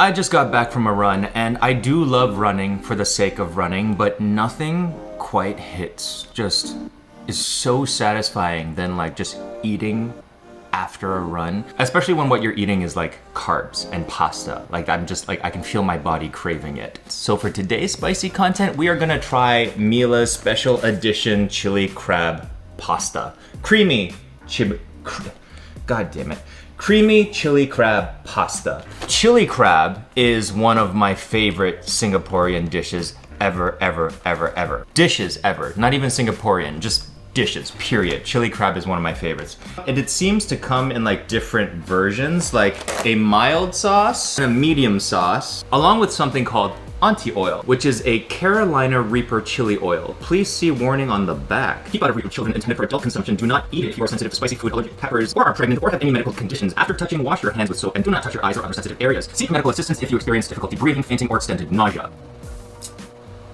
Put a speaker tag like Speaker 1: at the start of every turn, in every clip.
Speaker 1: I just got back from a run, and I do love running for the sake of running, but nothing quite hits. Just is so satisfying than like just eating after a run, especially when what you're eating is like carbs and pasta. Like I'm just like, I can feel my body craving it. So for today's spicy content, we are gonna try Mila's special edition chili crab pasta. God damn it. Creamy chili crab pasta. Chili crab is one of my favorite Singaporean dishes ever. Dishes ever, not even Singaporean, just dishes, period. Chili crab is one of my favorites. And it seems to come in like different versions, like a mild sauce and a medium sauce, along with something called Auntie oil, which is a Carolina Reaper chili oil. Please see warning on the back. Keep out of reach with children intended for adult consumption. Do not eat it if you are sensitive to spicy food, allergic to peppers, or are pregnant, or have any medical conditions. After touching, wash your hands with soap and do not touch your eyes or other sensitive areas. Seek medical assistance if you experience difficulty breathing, fainting, or extended nausea.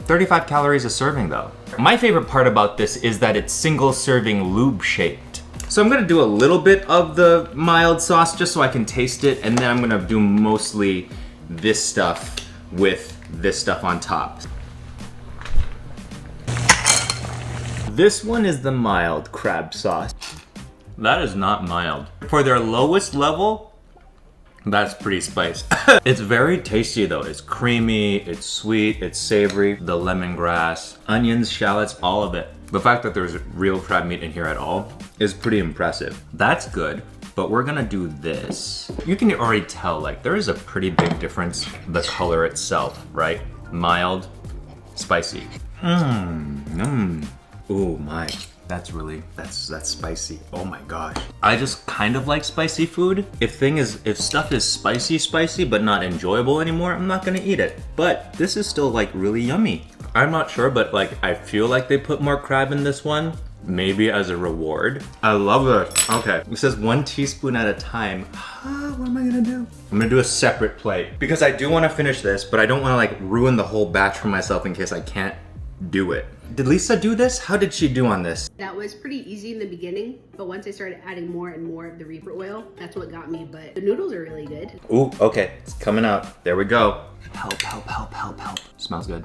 Speaker 1: 35 calories a serving though. My favorite part about this is that it's single serving lube shaped. So I'm gonna do a little bit of the mild sauce just so I can taste it, and then I'm gonna do mostly this stuff with this stuff on top. This one is the mild crab sauce. That is not mild. For their lowest level, that's pretty spicy. It's very tasty though. It's creamy, it's sweet, it's savory. The lemongrass, onions, shallots, all of it. The fact that there's real crab meat in here at all is pretty impressive. That's good. But we're gonna do this. You can already tell, like, there is a pretty big difference, the color itself, right? Mild, spicy. Ooh, my. That's spicy. Oh my gosh. I just kind of like spicy food. If stuff is spicy, but not enjoyable anymore, I'm not gonna eat it. But this is still like really yummy. I'm not sure, but like, I feel like they put more crab in this one. Maybe as a reward. I love this. Okay, it says 1 teaspoon at a time. What am I gonna do? I'm gonna do a separate plate because I do wanna finish this, but I don't wanna like ruin the whole batch for myself in case I can't do it. Did Lisa do this? How did she do on this?
Speaker 2: That was pretty easy in the beginning, but once I started adding more and more of the Reaper oil, that's what got me, but the noodles are really good.
Speaker 1: Ooh, okay, it's coming out. There we go. Help. Smells good.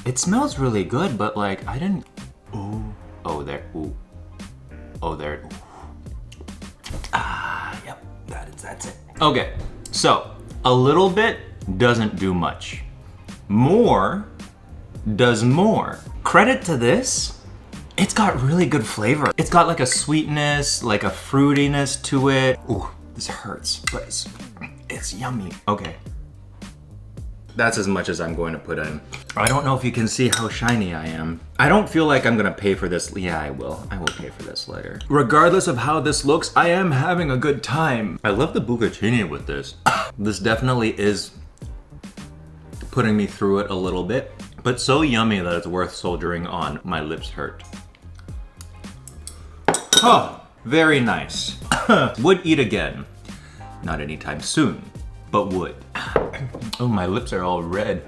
Speaker 1: It smells really good, but like, I didn't, there. Yep, that's it. Okay, so a little bit doesn't do much. More does more. Credit to this, it's got really good flavor. It's got like a sweetness, like a fruitiness to it. Ooh, this hurts, but it's yummy. Okay. That's as much as I'm going to put in. I don't know if you can see how shiny I am. I don't feel like I'm gonna pay for this. Yeah, I will. I will pay for this later. Regardless of how this looks, I am having a good time. I love the bucatini with this. This definitely is putting me through it a little bit, but so yummy that it's worth soldiering on. My lips hurt. Oh, very nice. Would eat again. Not anytime soon, but would. Oh, my lips are all red.